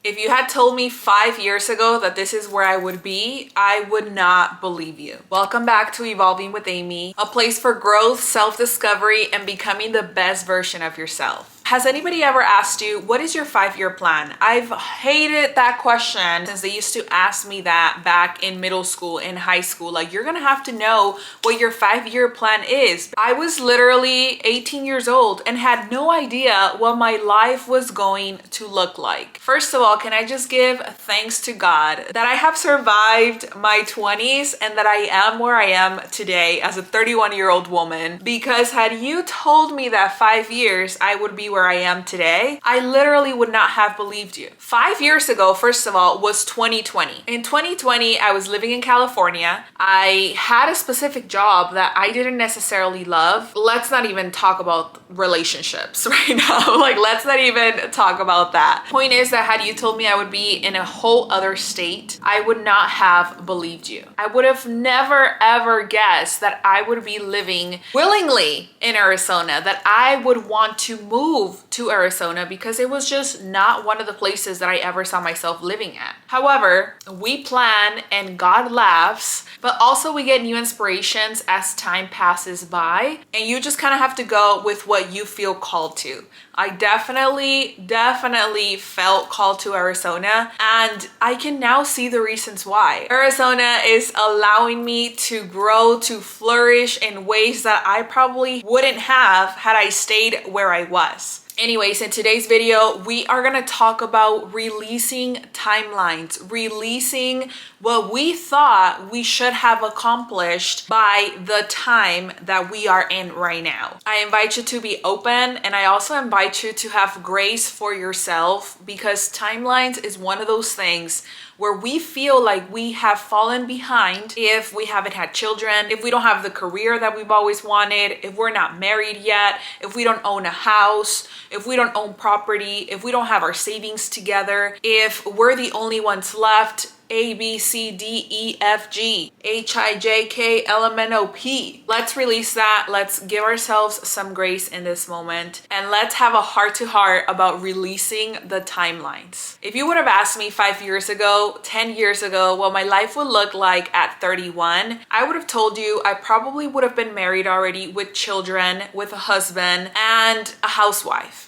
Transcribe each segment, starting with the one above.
If you had told me 5 years ago that this is where I would be, I would not believe you. Welcome back to Evolving with Amy, a place for growth, self-discovery, and becoming the best version of yourself. Has anybody ever asked you, what is your 5-year plan? I've hated that question since they used to ask me that back in middle school, in high school. Like, you're gonna have to know what your 5-year plan is. I was literally 18 years old and had no idea what my life was going to look like. First of all, can I just give thanks to God that I have survived my 20s and that I am where I am today as a 31-year-old woman? Because had you told me that 5 years I would be where I am today, I literally would not have believed you. 5 years ago, first of all, was 2020. In 2020, I was living in California. I had a specific job that I didn't necessarily love. Let's not even talk about relationships right now. Like, let's not even talk about that. Point is that had you told me I would be in a whole other state, I would not have believed you. I would have never ever guessed that I would be living willingly in Arizona, that I would want to move to Arizona because it was just not one of the places that I ever saw myself living at. However, we plan and God laughs, but also we get new inspirations as time passes by, and you just kind of have to go with what you feel called to. I definitely felt called to Arizona, and I can now see the reasons why. Arizona is allowing me to grow, to flourish in ways that I probably wouldn't have had I stayed where I was. Anyways, in today's video, we are gonna talk about releasing timelines, releasing what we thought we should have accomplished by the time that we are in right now. I invite you to be open, and I also invite you to have grace for yourself, because timelines is one of those things where we feel like we have fallen behind if we haven't had children, if we don't have the career that we've always wanted, if we're not married yet, if we don't own a house, if we don't own property, if we don't have our savings together, if we're the only ones left. A, B, C, D, E, F, G, H, I, J, K, L, M, N, O, P. Let's release that. Let's give ourselves some grace in this moment. And let's have a heart-to-heart about releasing the timelines. If you would have asked me 5 years ago, 10 years ago, what my life would look like at 31, I would have told you I probably would have been married already with children, with a husband, and a housewife.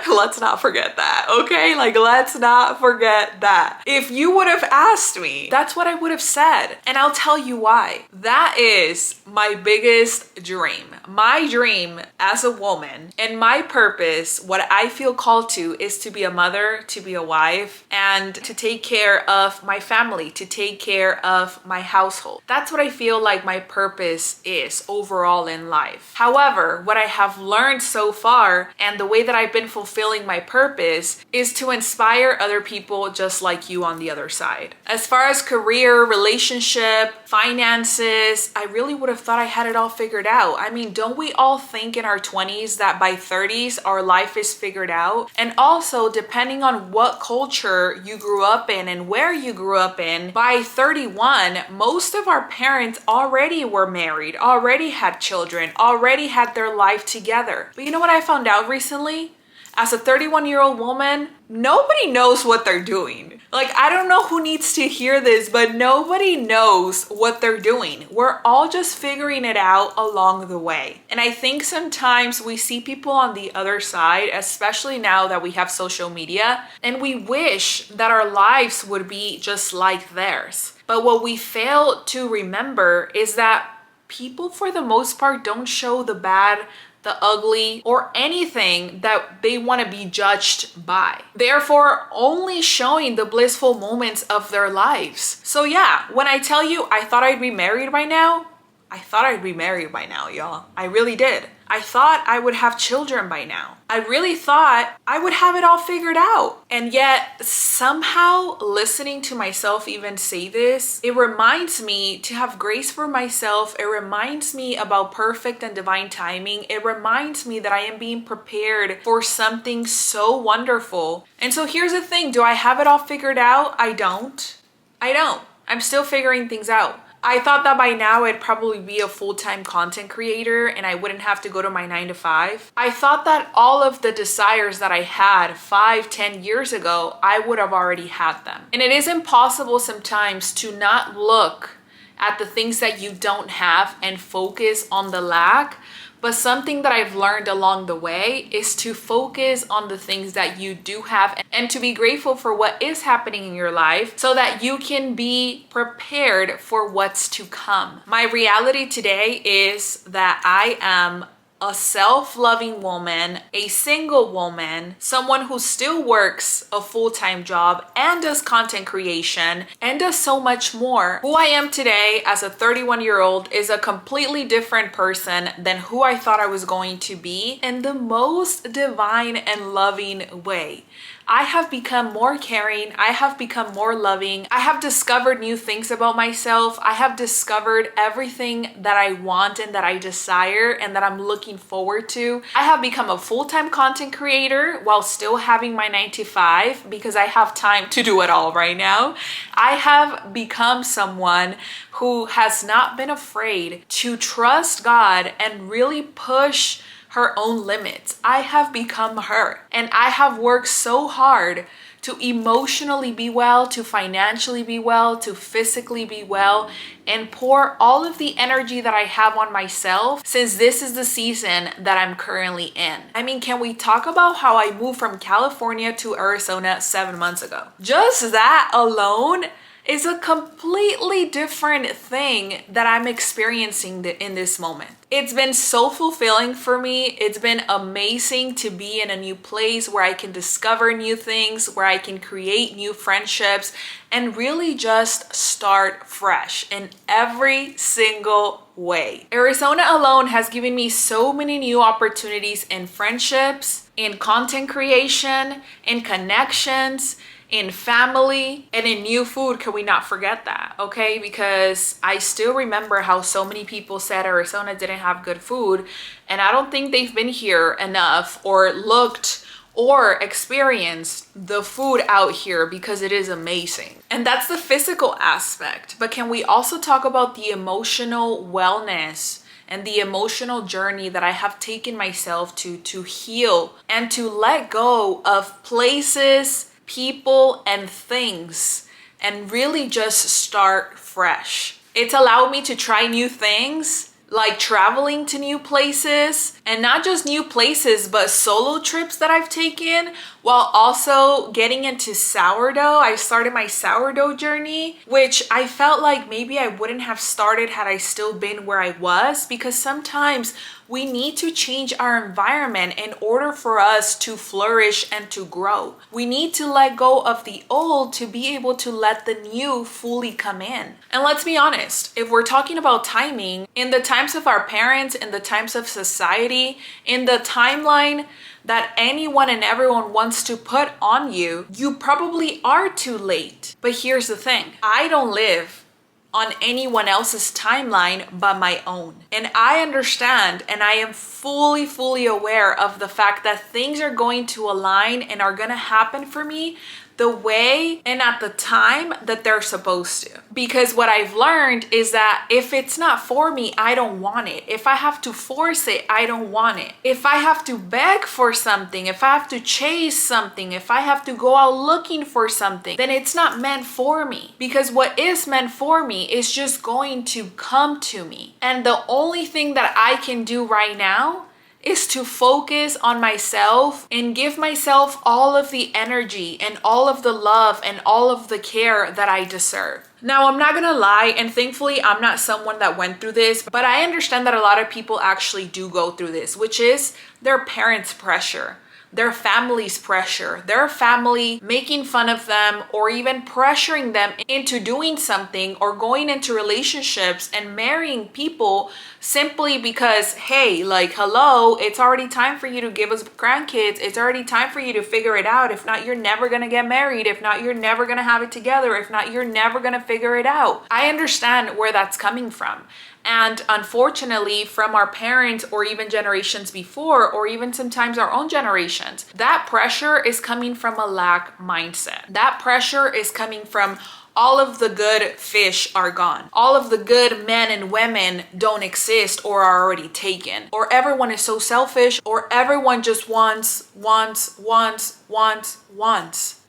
Let's not forget that, okay? Like, let's not forget that. If you would have asked me, that's what I would have said. And I'll tell you why. That is my biggest dream. My dream as a woman, and my purpose, what I feel called to, is to be a mother, to be a wife, and to take care of my family, to take care of my household. That's what I feel like my purpose is overall in life. However, what I have learned so far, and the way that I've been fulfilling my purpose, is to inspire other people just like you on the other side. As far as career, relationship, finances, I really would have thought I had it all figured out. I mean, don't we all think in our 20s that by 30s our life is figured out? And also, depending on what culture you grew up in and where you grew up in, by 31, most of our parents already were married, already had children, already had their life together. But you know what I found out recently? As a 31-year-old woman, nobody knows what they're doing. Like, I don't know who needs to hear this, but nobody knows what they're doing. We're all just figuring it out along the way. And I think sometimes we see people on the other side, especially now that we have social media, and we wish that our lives would be just like theirs. But what we fail to remember is that people, for the most part, don't show the bad, the ugly, or anything that they want to be judged by. Therefore, only showing the blissful moments of their lives. So yeah, when I tell you I thought I'd be married by now, I thought I'd be married by now, y'all. I really did. I thought I would have children by now. I really thought I would have it all figured out. And yet, somehow, listening to myself even say this, it reminds me to have grace for myself. It reminds me about perfect and divine timing. It reminds me that I am being prepared for something so wonderful. And so here's the thing. Do I have it all figured out? I don't. I'm still figuring things out. I thought that by now I'd probably be a full-time content creator and I wouldn't have to go to my 9 to 5. I thought that all of the desires that I had 5, 10 years ago, I would have already had them. And it is impossible sometimes to not look at the things that you don't have and focus on the lack. But something that I've learned along the way is to focus on the things that you do have and to be grateful for what is happening in your life so that you can be prepared for what's to come. My reality today is that I am a self-loving woman, a single woman, someone who still works a full-time job and does content creation and does so much more. Who I am today as a 31-year-old is a completely different person than who I thought I was going to be in the most divine and loving way. I have become more caring. I have become more loving. I have discovered new things about myself. I have discovered everything that I want and that I desire and that I'm looking forward to. I have become a full-time content creator while still having my 9 to 5 because I have time to do it all right now. I have become someone who has not been afraid to trust God and really push her own limits. I have become her, and I have worked so hard to emotionally be well, to financially be well, to physically be well, and pour all of the energy that I have on myself since this is the season that I'm currently in. I mean, can we talk about how I moved from California to Arizona 7 months ago? Just that alone is a completely different thing that I'm experiencing in this moment. It's been so fulfilling for me. It's been amazing to be in a new place where I can discover new things, where I can create new friendships, and really just start fresh in every single way. Arizona alone has given me so many new opportunities in friendships, in content creation, in connections, in family, and in new food. Can we not forget that, okay? Because I still remember how so many people said Arizona didn't have good food, and I don't think they've been here enough or looked or experienced the food out here because it is amazing. And that's the physical aspect. But can we also talk about the emotional wellness and the emotional journey that I have taken myself to heal and to let go of places, people, and things, and really just start fresh. It's allowed me to try new things, like traveling to new places, and not just new places, but solo trips that I've taken, while also getting into sourdough. I started my sourdough journey, which I felt like maybe I wouldn't have started had I still been where I was, because sometimes we need to change our environment in order for us to flourish and to grow. We need to let go of the old to be able to let the new fully come in. And let's be honest, if we're talking about timing, in the times of our parents, in the times of society, in the timeline that anyone and everyone wants to put on you, you probably are too late. But here's the thing, I don't live on anyone else's timeline but my own. And I understand and I am fully aware of the fact that things are going to align and are gonna happen for me the way and at the time that they're supposed to. Because what I've learned is that if it's not for me, I don't want it. If I have to force it, I don't want it. If I have to beg for something, if I have to chase something, if I have to go out looking for something, then it's not meant for me. Because what is meant for me is just going to come to me. And the only thing that I can do right now is to focus on myself and give myself all of the energy and all of the love and all of the care that I deserve. Now, I'm not gonna lie, and thankfully I'm not someone that went through this, but I understand that a lot of people actually do go through this, which is their parents' pressure, their family's pressure, their family making fun of them or even pressuring them into doing something or going into relationships and marrying people simply because, hey, like, hello, it's already time for you to give us grandkids. It's already time for you to figure it out. If not, you're never gonna get married. If not, you're never gonna have it together. If not, you're never gonna figure it out. I understand where that's coming from. And unfortunately, from our parents or even generations before, or even sometimes our own generations, that pressure is coming from a lack mindset. That pressure is coming from All of the good fish are gone. All of the good men and women don't exist or are already taken. Or everyone is so selfish, or everyone just wants.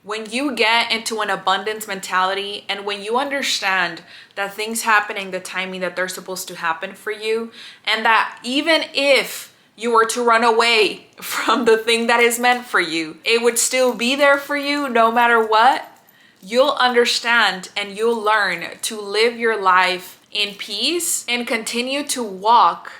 When you get into an abundance mentality and when you understand that things happen in the timing that they're supposed to happen for you, and that even if you were to run away from the thing that is meant for you, it would still be there for you no matter what, you'll understand and you'll learn to live your life in peace and continue to walk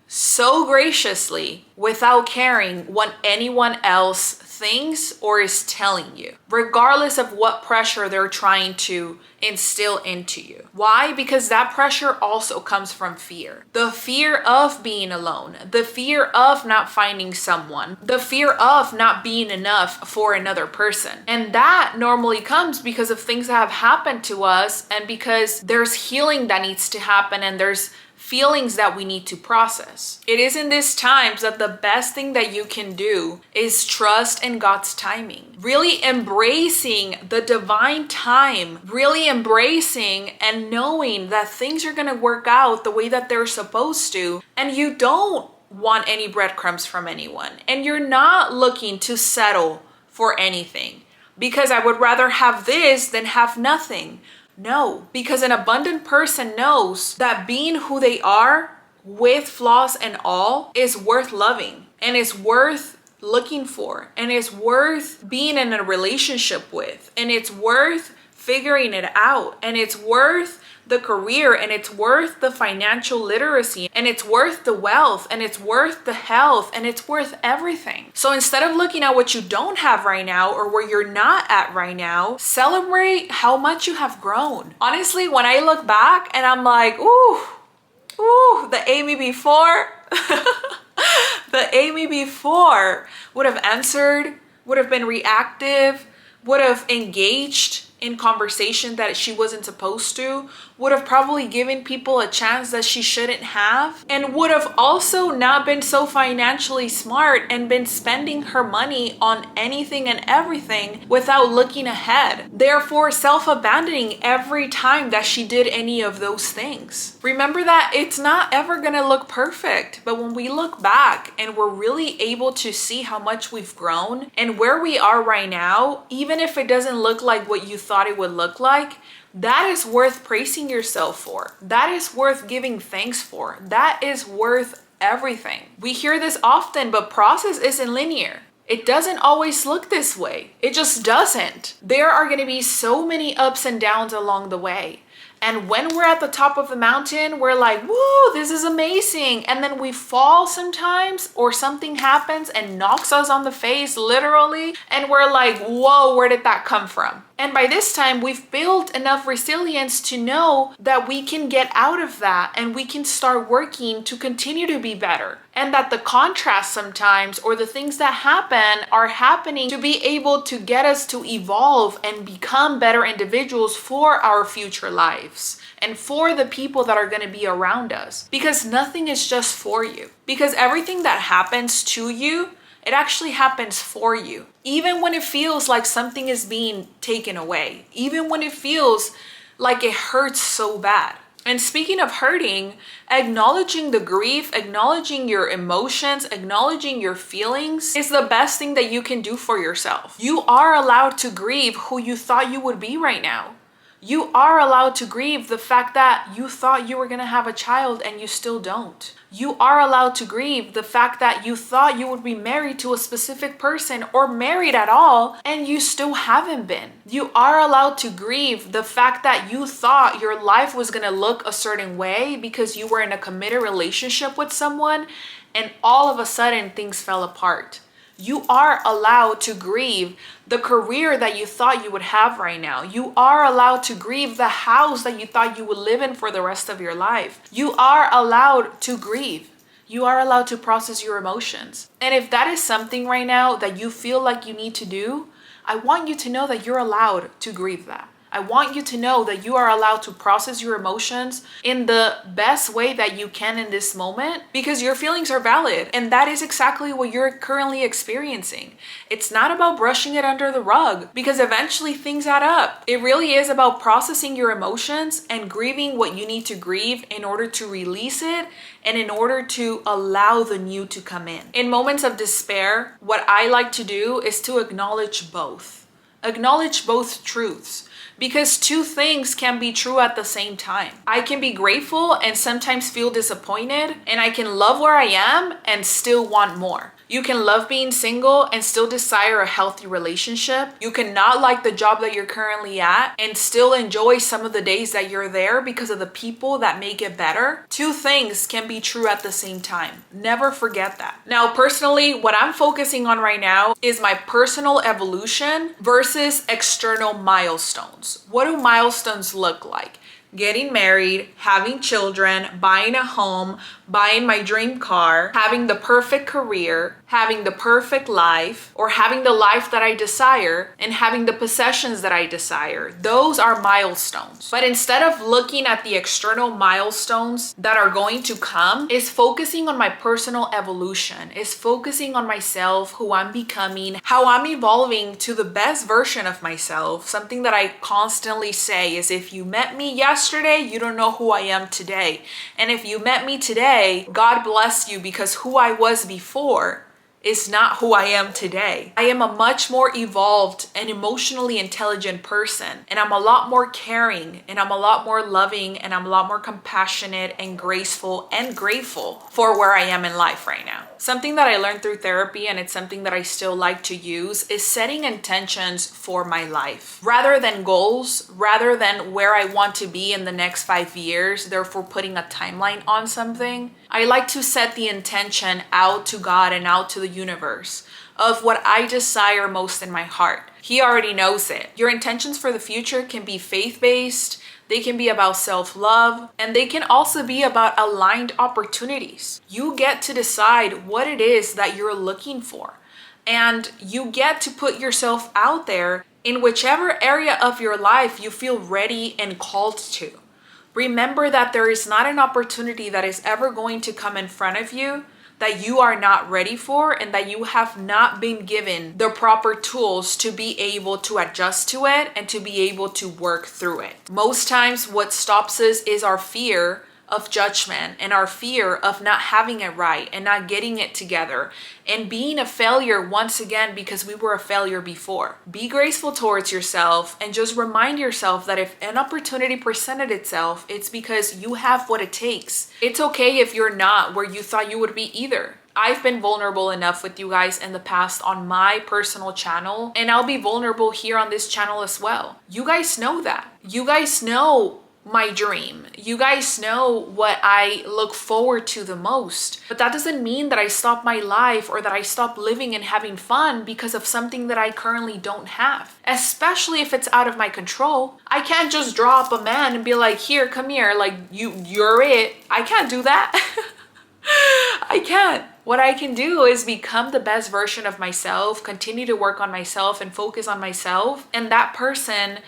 so graciously without caring what anyone else thinks or is telling you, regardless of what pressure they're trying to instill into you. Why? Because that pressure also comes from fear. The fear of being alone, the fear of not finding someone, the fear of not being enough for another person. And that normally comes because of things that have happened to us, and because there's healing that needs to happen, and there's feelings that we need to process. It is in these times that the best thing that you can do is trust in God's timing. Really embracing the divine time, really embracing and knowing that things are going to work out the way that they're supposed to, and you don't want any breadcrumbs from anyone, and you're not looking to settle for anything because I would rather have this than have nothing. No, because an abundant person knows that being who they are, with flaws and all, is worth loving, and is worth looking for, and is worth being in a relationship with, and it's worth figuring it out, and it's worth the career, and it's worth the financial literacy, and it's worth the wealth, and it's worth the health, and it's worth everything. So instead of looking at what you don't have right now or where you're not at right now, celebrate how much you have grown. Honestly, when I look back and I'm like, ooh, the Amy before, the Amy before would have answered, would have been reactive, would have engaged in conversation that she wasn't supposed to, would have probably given people a chance that she shouldn't have, and would have also not been so financially smart and been spending her money on anything and everything without looking ahead, therefore self-abandoning every time that she did any of those things. Remember that it's not ever gonna look perfect, but when we look back and we're really able to see how much we've grown and where we are right now, even if it doesn't look like what you thought it would look like, that is worth praising yourself for. That is worth giving thanks for. That is worth everything. We hear this often, but process isn't linear. It doesn't always look this way. It just doesn't. There are going to be so many ups and downs along the way. And when we're at the top of the mountain, we're like, woo, this is amazing. And then we fall sometimes, or something happens and knocks us on the face, literally. And we're like, whoa, where did that come from? And by this time, we've built enough resilience to know that we can get out of that and we can start working to continue to be better. And that the contrast sometimes, or the things that happen, are happening to be able to get us to evolve and become better individuals for our future lives and for the people that are going to be around us. Because nothing is just for you. Because everything that happens to you, it actually happens for you. Even when it feels like something is being taken away. Even when it feels like it hurts so bad. And speaking of hurting, acknowledging the grief, acknowledging your emotions, acknowledging your feelings is the best thing that you can do for yourself. You are allowed to grieve who you thought you would be right now. You are allowed to grieve the fact that you thought you were going to have a child and you still don't. You are allowed to grieve the fact that you thought you would be married to a specific person or married at all and you still haven't been. You are allowed to grieve the fact that you thought your life was going to look a certain way because you were in a committed relationship with someone and all of a sudden things fell apart. You are allowed to grieve the career that you thought you would have right now. You are allowed to grieve the house that you thought you would live in for the rest of your life. You are allowed to grieve. You are allowed to process your emotions. And if that is something right now that you feel like you need to do, I want you to know that you're allowed to grieve that. I want you to know that you are allowed to process your emotions in the best way that you can in this moment, because your feelings are valid. And that is exactly what you're currently experiencing. It's not about brushing it under the rug, because eventually things add up. It really is about processing your emotions and grieving what you need to grieve in order to release it and in order to allow the new to come in. In moments of despair, what I like to do is to acknowledge both. Acknowledge both truths, because two things can be true at the same time. I can be grateful and sometimes feel disappointed, and I can love where I am and still want more. You can love being single and still desire a healthy relationship. You cannot like the job that you're currently at and still enjoy some of the days that you're there because of the people that make it better. Two things can be true at the same time. Never forget that. Now, personally, what I'm focusing on right now is my personal evolution versus external milestones. What do milestones look like? Getting married, having children, buying a home, buying my dream car, having the perfect career, having the perfect life, or having the life that I desire, and having the possessions that I desire. Those are milestones. But instead of looking at the external milestones that are going to come, is focusing on my personal evolution, is focusing on myself, who I'm becoming, how I'm evolving to the best version of myself. Something that I constantly say is, if you met me yesterday, you don't know who I am today. And if you met me today, God bless you, because who I was before is not who I am today. I am a much more evolved and emotionally intelligent person, and I'm a lot more caring, and I'm a lot more loving, and I'm a lot more compassionate and graceful and grateful for where I am in life right now. Something that I learned through therapy, and it's something that I still like to use, is setting intentions for my life. Rather than goals, rather than where I want to be in the next 5 years, therefore putting a timeline on something, I like to set the intention out to God and out to the universe of what I desire most in my heart. He already knows it. Your intentions for the future can be faith-based, they can be about self-love, and they can also be about aligned opportunities. You get to decide what it is that you're looking for, and you get to put yourself out there in whichever area of your life you feel ready and called to. Remember that there is not an opportunity that is ever going to come in front of you that you are not ready for, and that you have not been given the proper tools to be able to adjust to it and to be able to work through it. Most times what stops us is our fear of judgment and our fear of not having it right and not getting it together and being a failure once again because we were a failure before. Be graceful towards yourself and just remind yourself that if an opportunity presented itself, it's because you have what it takes. It's okay if you're not where you thought you would be either. I've been vulnerable enough with you guys in the past on my personal channel, and I'll be vulnerable here on this channel as well. You guys know that. You guys know my dream. You guys know what I look forward to the most. But that doesn't mean that I stop my life or that I stop living and having fun because of something that I currently don't have. Especially if it's out of my control. I can't just draw up a man and be like, here, come here, like you're it. I can't do that. I can't. What I can do is become the best version of myself, continue to work on myself and focus on myself, and that person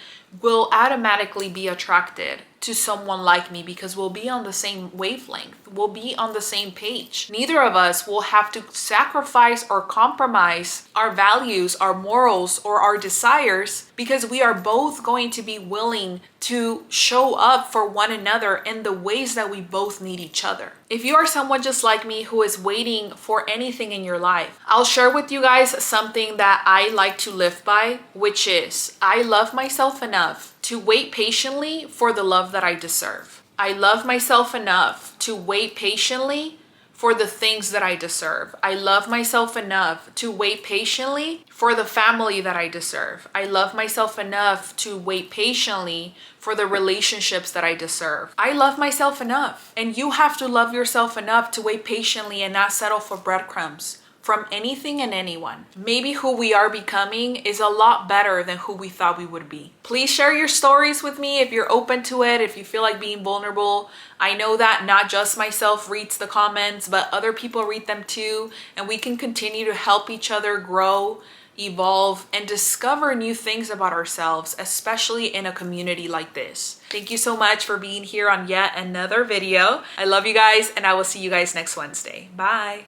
will automatically be attracted to someone like me because we'll be on the same wavelength. We'll be on the same page. Neither of us will have to sacrifice or compromise our values, our morals, or our desires because we are both going to be willing to show up for one another in the ways that we both need each other. If you are someone just like me who is waiting for anything in your life, I'll share with you guys something that I like to live by, which is I love myself enough to wait patiently for the love that I deserve. I love myself enough to wait patiently for the things that I deserve. I love myself enough to wait patiently for the family that I deserve. I love myself enough to wait patiently for the relationships that I deserve. I love myself enough. And you have to love yourself enough to wait patiently and not settle for breadcrumbs from anything and anyone. Maybe who we are becoming is a lot better than who we thought we would be. Please share your stories with me if you're open to it, if you feel like being vulnerable. I know that not just myself reads the comments, but other people read them too, and we can continue to help each other grow evolve, and discover new things about ourselves, especially in a community like this. Thank you so much for being here on yet another video. I love you guys, and I will see you guys next Wednesday. Bye.